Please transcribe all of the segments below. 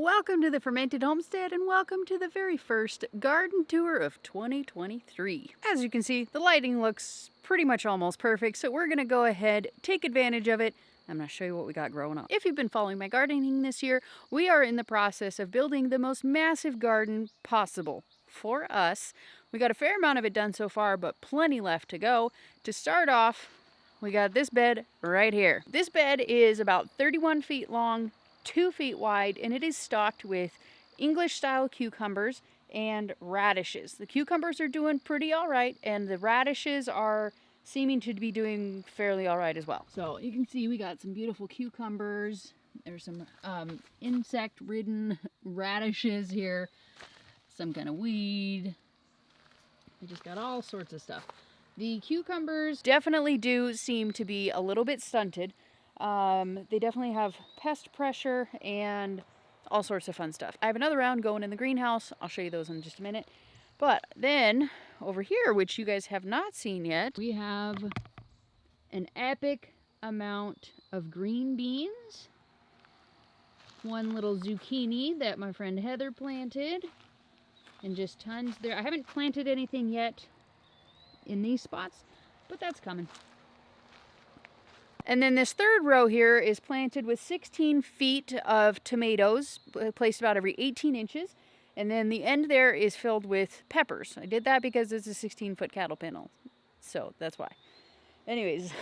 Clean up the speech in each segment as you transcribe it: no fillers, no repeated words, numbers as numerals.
Welcome to the Fermented Homestead and welcome to the very first garden tour of 2023. As you can see, the lighting looks pretty much almost perfect, so we're going to go ahead, take advantage of it. I'm going to show you what we got growing up. If you've been following my gardening this year, we are in the process of building the most massive garden possible for us. We got a fair amount of it done so far, but plenty left to go. To start off, we got this bed right here. This bed is about 31 feet long, 2 feet wide, and it is stocked with English style cucumbers and radishes. The cucumbers are doing pretty all right, and the radishes are seeming to be doing fairly all right as well. So you can see we got some beautiful cucumbers. There's some insect-ridden radishes here, some kind of weed. We just got all sorts of stuff. The cucumbers definitely do seem to be a little bit stunted. They definitely have pest pressure and all sorts of fun stuff. I have another round going in the greenhouse. I'll show you those in just a minute. But then over here, which you guys have not seen yet, we have an epic amount of green beans. One little zucchini that my friend Heather planted. And just tons there. I haven't planted anything yet in these spots, but that's coming. And then this third row here is planted with 16 feet of tomatoes, placed about every 18 inches. And then the end there is filled with peppers. I did that because it's a 16-foot cattle panel. So that's why. Anyways,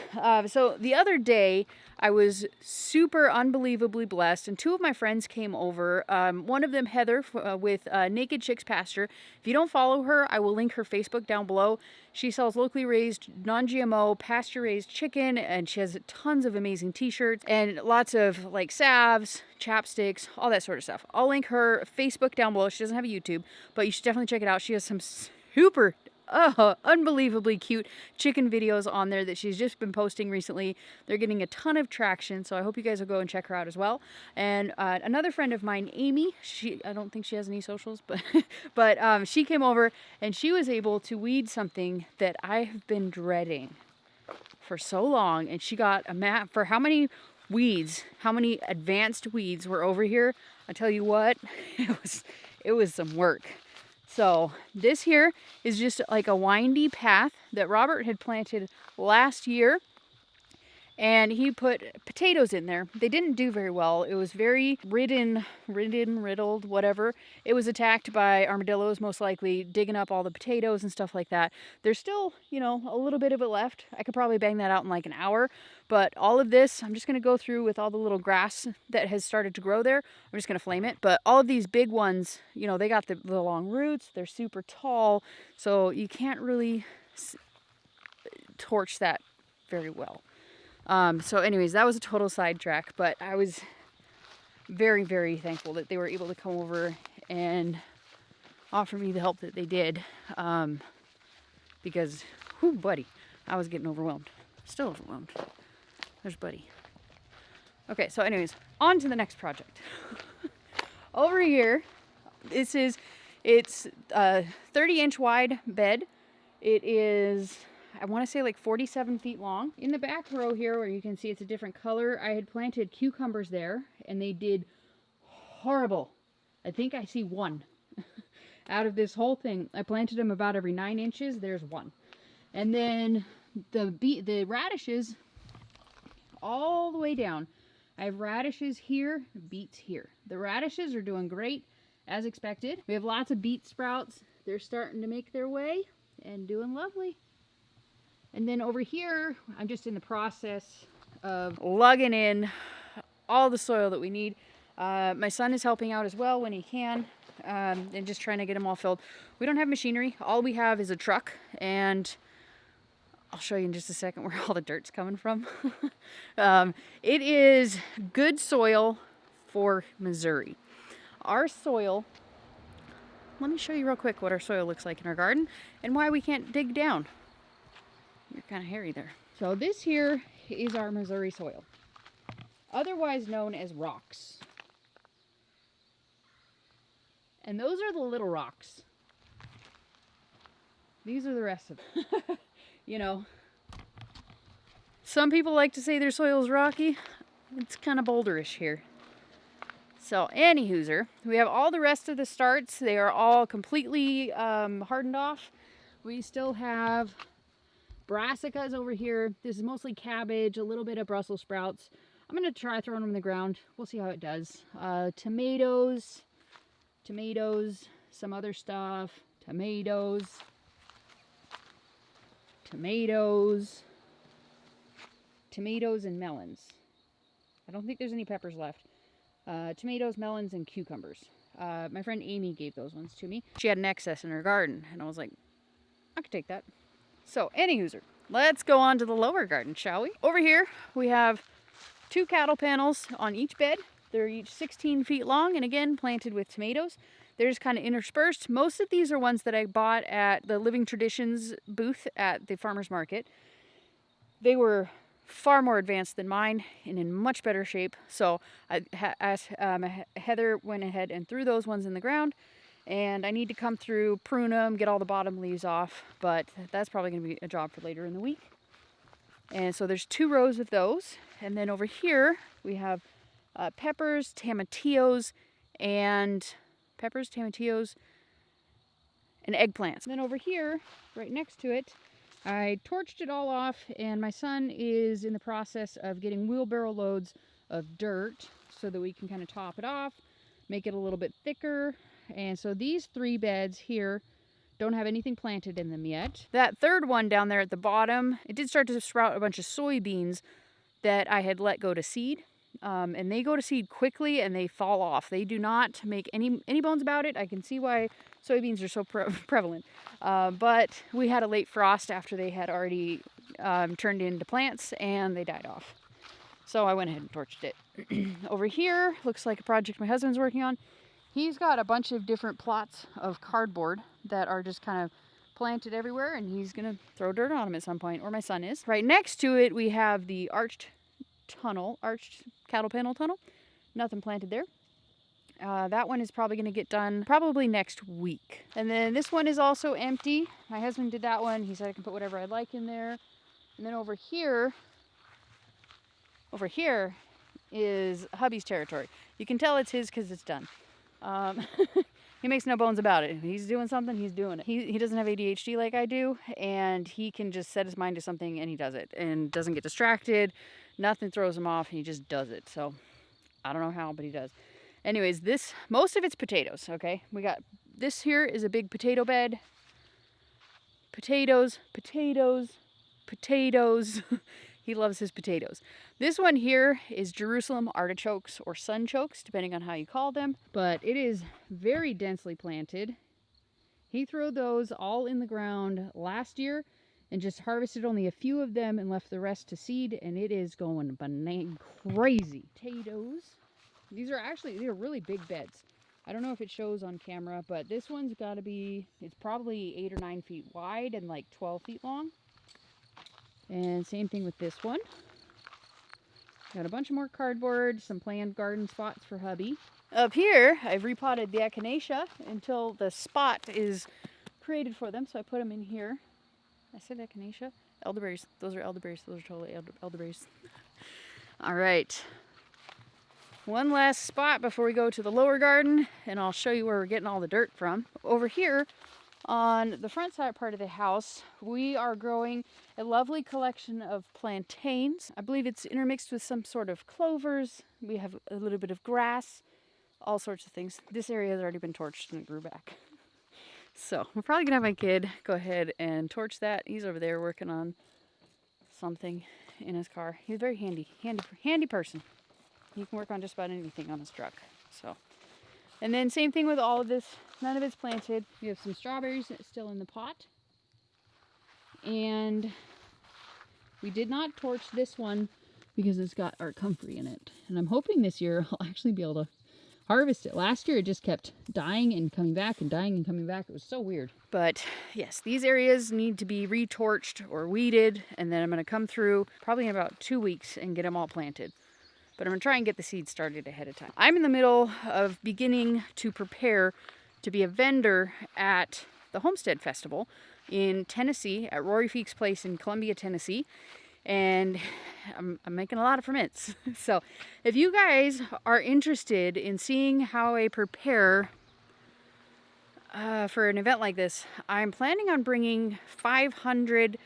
so the other day I was super unbelievably blessed, and two of my friends came over. One of them, Heather, with Naked Chicks Pasture. If you don't follow her, I will link her Facebook down below. She sells locally raised, non-GMO, pasture-raised chicken, and she has tons of amazing t-shirts and lots of like salves, chapsticks, all that sort of stuff. I'll link her Facebook down below. She doesn't have a YouTube, but you should definitely check it out. She has some super unbelievably cute chicken videos on there that she's just been posting recently. They're getting a ton of traction, so I hope you guys will go and check her out as well. And another friend of mine, Amy, I don't think she has any socials, but she came over and she was able to weed something that I have been dreading for so long, and she got a map for how many weeds, how many advanced weeds were over here. I tell you what, it was some work. So this here is just like a windy path that Robert had planted last year, and he put potatoes in there. They didn't do very well. It was very riddled, whatever. It was attacked by armadillos, most likely, digging up all the potatoes and stuff like that. There's still, you know, a little bit of it left. I could probably bang that out in like an hour, but all of this, I'm just going to go through with all the little grass that has started to grow there. I'm just going to flame it, but all of these big ones, you know, they got the long roots. They're super tall, so you can't really torch that very well. So anyways, that was a total sidetrack, but I was very, very thankful that they were able to come over and offer me the help that they did, because, whew, buddy, I was getting overwhelmed. Still overwhelmed. There's Buddy. Okay, so anyways, on to the next project. Over here, it's a 30-inch wide bed. It is, I want to say, like 47 feet long. In the back row here, where you can see it's a different color, I had planted cucumbers there, and they did horrible. I think I see one. Out of this whole thing, I planted them about every 9 inches. There's one. And then the radishes, all the way down. I have radishes here, beets here. The radishes are doing great, as expected. We have lots of beet sprouts. They're starting to make their way and doing lovely. And then over here, I'm just in the process of lugging in all the soil that we need. My son is helping out as well when he can, and just trying to get them all filled. We don't have machinery. All we have is a truck, and I'll show you in just a second where all the dirt's coming from. It is good soil for Missouri. Our soil, let me show you real quick what our soil looks like in our garden and why we can't dig down. You're kind of hairy there. So this here is our Missouri soil, otherwise known as rocks. And those are the little rocks. These are the rest of it. You know, some people like to say their soil is rocky. It's kind of boulderish here. So, anywhooser, we have all the rest of the starts. They are all completely hardened off. We still have brassicas over here. This is mostly cabbage, a little bit of Brussels sprouts. I'm going to try throwing them in the ground. We'll see how it does. Tomatoes, some other stuff, tomatoes, and melons. I don't think there's any peppers left. Tomatoes, melons, and cucumbers. My friend Amy gave those ones to me. She had an excess in her garden, and I was like, I could take that. So, anywhooser, let's go on to the lower garden, shall we? Over here, we have 2 cattle panels on each bed. They're each 16 feet long, and again, planted with tomatoes. They're just kind of interspersed. Most of these are ones that I bought at the Living Traditions booth at the farmer's market. They were far more advanced than mine and in much better shape. So Heather went ahead and threw those ones in the ground, and I need to come through, prune them, get all the bottom leaves off, but that's probably going to be a job for later in the week. And so there's 2 rows of those. And then over here we have peppers, tomatillos, and eggplants. And then over here, right next to it, I torched it all off, and my son is in the process of getting wheelbarrow loads of dirt so that we can kind of top it off, make it a little bit thicker. And so these 3 beds here don't have anything planted in them yet. That third one down there at the bottom, it did start to sprout a bunch of soybeans that I had let go to seed. And they go to seed quickly and they fall off. They do not make any bones about it. I can see why soybeans are so prevalent. But we had a late frost after they had already turned into plants, and they died off. So I went ahead and torched it. Over here, looks like a project my husband's working on. He's got a bunch of different plots of cardboard that are just kind of planted everywhere, and he's going to throw dirt on them at some point, or my son is. Right next to it, we have the arched cattle panel tunnel. Nothing planted there. That one is probably going to get done probably next week. And then this one is also empty. My husband did that one. He said I can put whatever I like in there. And then over here is hubby's territory. You can tell it's his because it's done. He makes no bones about it. If he's doing something, he's doing it. He doesn't have ADHD like I do, and he can just set his mind to something and he does it and doesn't get distracted. Nothing throws him off, and he just does it. So I don't know how, but he does. Anyways, most of it's potatoes, okay? We got this here is a big potato bed. Potatoes. He loves his potatoes. This one here is Jerusalem artichokes or sunchokes, depending on how you call them. But it is very densely planted. He threw those all in the ground last year and just harvested only a few of them and left the rest to seed. And it is going crazy. Potatoes. These are really big beds. I don't know if it shows on camera, but this one's got to be, it's probably 8 or 9 feet wide and like 12 feet long. And same thing with this one. Got a bunch more cardboard, some planned garden spots for hubby. Up here, I've repotted the echinacea until the spot is created for them, so I put them in here. I said echinacea? Elderberries. Those are elderberries. Those are totally elderberries. All right. One last spot before we go to the lower garden, and I'll show you where we're getting all the dirt from. Over here, on the front side part of the house, we are growing a lovely collection of plantains. I believe it's intermixed with some sort of clovers. We have a little bit of grass, all sorts of things. This area has already been torched and it grew back. So we're probably gonna have my kid go ahead and torch that. He's over there working on something in his car. He's a very handy person. He can work on just about anything on his truck. So. And then same thing with all of this. None of it's planted. We have some strawberries still in the pot. And we did not torch this one because it's got our comfrey in it. And I'm hoping this year I'll actually be able to harvest it. Last year it just kept dying and coming back and dying and coming back. It was so weird. But yes, these areas need to be retorched or weeded. And then I'm going to come through probably in about 2 weeks and get them all planted. But I'm going to try and get the seeds started ahead of time. I'm in the middle of beginning to prepare to be a vendor at the Homestead Festival in Tennessee, at Rory Feek's place in Columbia, Tennessee. and I'm making a lot of ferments. So if you guys are interested in seeing how I prepare for an event like this, I'm planning on bringing 500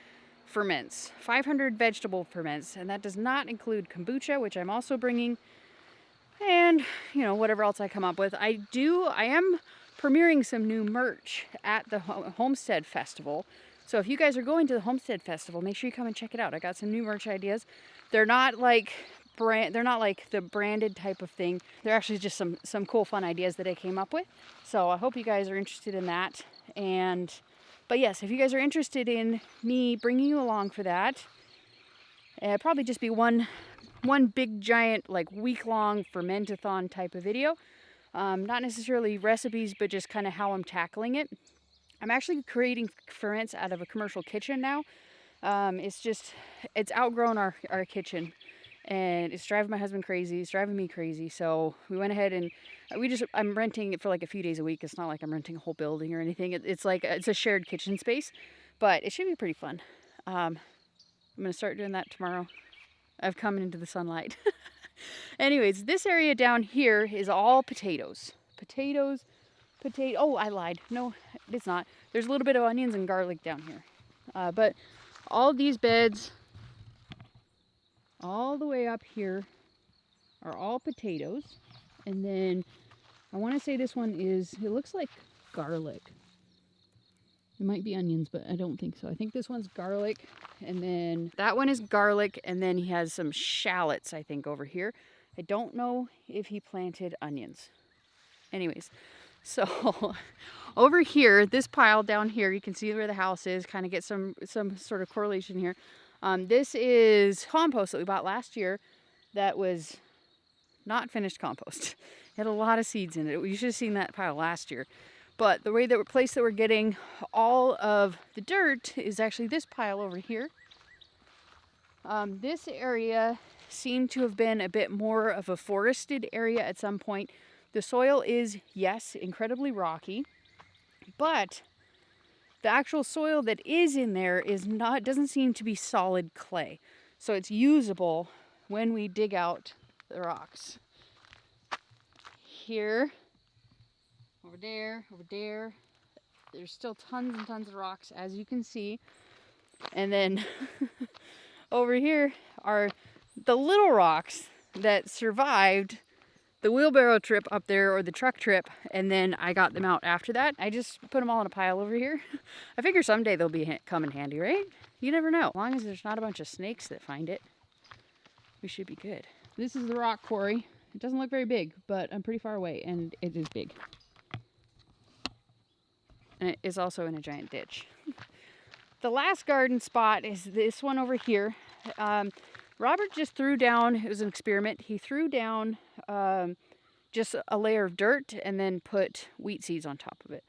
ferments, 500 vegetable ferments, and that does not include kombucha, which I'm also bringing, and you know, whatever else I come up with. I am premiering some new merch at the Homestead Festival. So if you guys are going to the Homestead Festival, make sure you come and check it out. I got some new merch ideas. They're not like the branded type of thing. They're actually just some cool fun ideas that I came up with. So I hope you guys are interested in that. But yes, if you guys are interested in me bringing you along for that, it'd probably just be one big giant like week-long fermentathon type of video. Not necessarily recipes, but just kind of how I'm tackling it. I'm actually creating ferments out of a commercial kitchen now. It's outgrown our kitchen, and it's driving my husband crazy. It's driving me crazy. So we went ahead and I'm renting it for like a few days a week. It's not like I'm renting a whole building or anything. It's a shared kitchen space, but it should be pretty fun. I'm going to start doing that tomorrow. I've come into the sunlight. Anyways, this area down here is all potatoes. Oh, I lied. No, it's not. There's a little bit of onions and garlic down here. But all these beds, all the way up here, are all potatoes. And then I want to say this one it looks like garlic. It might be onions, but I don't think so. I think this one's garlic. And then that one is garlic. And then he has some shallots, I think, over here. I don't know if he planted onions. Anyways, so over here, this pile down here, you can see where the house is, kind of get some sort of correlation here. This is compost that we bought last year that was not finished compost. It had a lot of seeds in it. You should have seen that pile last year. But the place that we're getting all of the dirt is actually this pile over here. This area seemed to have been a bit more of a forested area at some point. The soil is, yes, incredibly rocky, but the actual soil that is in there doesn't seem to be solid clay. So it's usable when we dig out the rocks. Here, over there, there's still tons and tons of rocks, as you can see. And then over here are the little rocks that survived the wheelbarrow trip up there, or the truck trip, and then I got them out after that. I just put them all in a pile over here. I figure someday they'll come in handy, right? You never know. As long as there's not a bunch of snakes that find it, we should be good. This is the rock quarry. It doesn't look very big, but I'm pretty far away, and it is big. And it is also in a giant ditch. The last garden spot is this one over here. Robert just threw down, it was an experiment, he threw down just a layer of dirt and then put wheat seeds on top of it.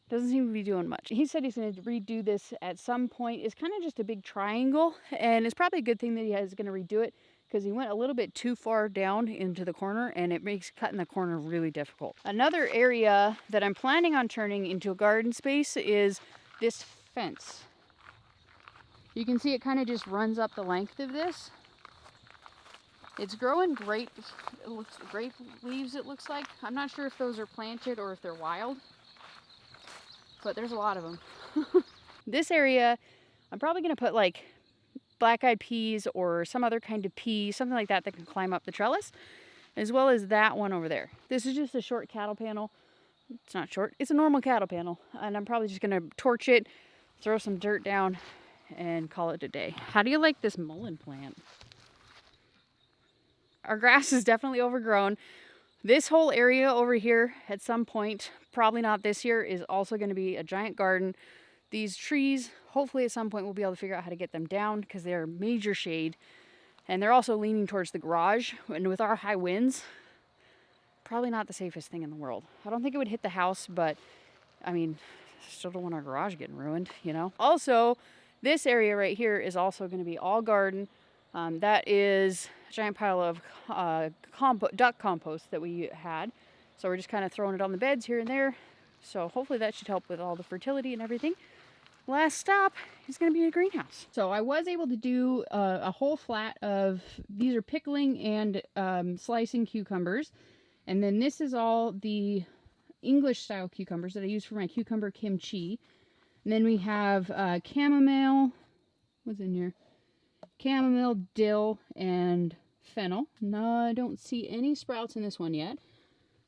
Doesn't seem to be doing much. He said he's going to redo this at some point. It's kind of just a big triangle, and it's probably a good thing that he is going to redo it, because he went a little bit too far down into the corner, and it makes cutting the corner really difficult. Another area that I'm planning on turning into a garden space is this fence. You can see it kind of just runs up the length of this. It's growing grape leaves, it looks like. I'm not sure if those are planted or if they're wild, but there's a lot of them. This area, I'm probably going to put like black-eyed peas or some other kind of pea, something like that can climb up the trellis, as well as that one over there. This is just a short cattle panel. It's not short, it's a normal cattle panel, and I'm probably just going to torch it, throw some dirt down, and call it a day. How do you like this mullein plant? Our grass is definitely overgrown. This whole area over here at some point, probably not this year, is also going to be a giant garden. These trees, hopefully at some point we'll be able to figure out how to get them down, because they're major shade, and they're also leaning towards the garage, and with our high winds, probably not the safest thing in the world. I don't think it would hit the house, but I mean, still don't want our garage getting ruined, you know? Also, this area right here is also going to be all garden. That is a giant pile of duck compost that we had. So we're just kind of throwing it on the beds here and there. So hopefully that should help with all the fertility and everything. last stop is going to be a greenhouse. So I was able to do a whole flat of, these are pickling and slicing cucumbers. And then this is all the English style cucumbers that I use for my cucumber kimchi. And then we have chamomile, what's in here? Chamomile, dill, and fennel. No, I don't see any sprouts in this one yet.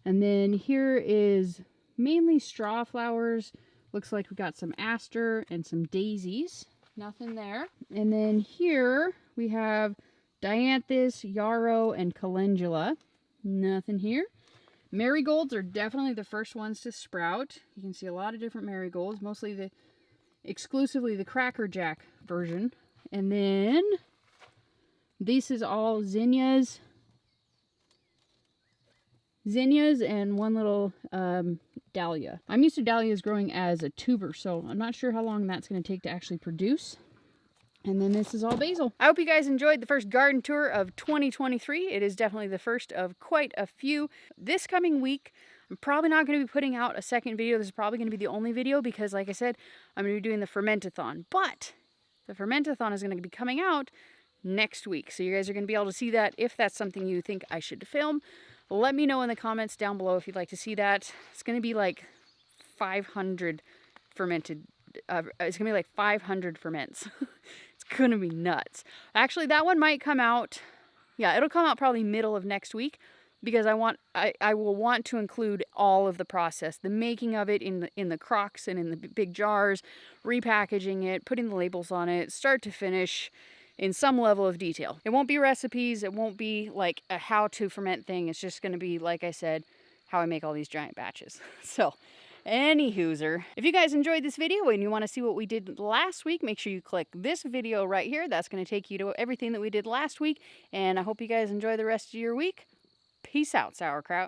And then here is mainly straw flowers. Looks like we got some aster and some daisies. Nothing there. And then here we have dianthus, yarrow, and calendula. Nothing here. Marigolds are definitely the first ones to sprout. You can see a lot of different marigolds, mostly exclusively the Cracker Jack version. And then this is all zinnias. Zinnias and one little dahlia. I'm used to dahlias growing as a tuber, so I'm not sure how long that's going to take to actually produce. And then this is all basil. I hope you guys enjoyed the first garden tour of 2023. It is definitely the first of quite a few. This coming week, I'm probably not going to be putting out a second video. This is probably going to be the only video because, like I said, I'm going to be doing the Fermentathon. But the Fermentathon is going to be coming out next week. So you guys are going to be able to see that if that's something you think I should film. Let me know in the comments down below if you'd like to see that. It's going to be like 500 fermented. It's going to be like 500 ferments. It's going to be nuts. Actually, that one might come out. Yeah, it'll come out probably middle of next week because I will want to include all of the process, the making of it in the crocks and in the big jars, repackaging it, putting the labels on it, start to finish, in some level of detail. It won't be recipes. It won't be like a how to ferment thing. It's just going to be, like I said, how I make all these giant batches. So, anywhooser, if you guys enjoyed this video and you want to see what we did last week, make sure you click this video right here. That's going to take you to everything that we did last week. And I hope you guys enjoy the rest of your week. Peace out, sauerkraut.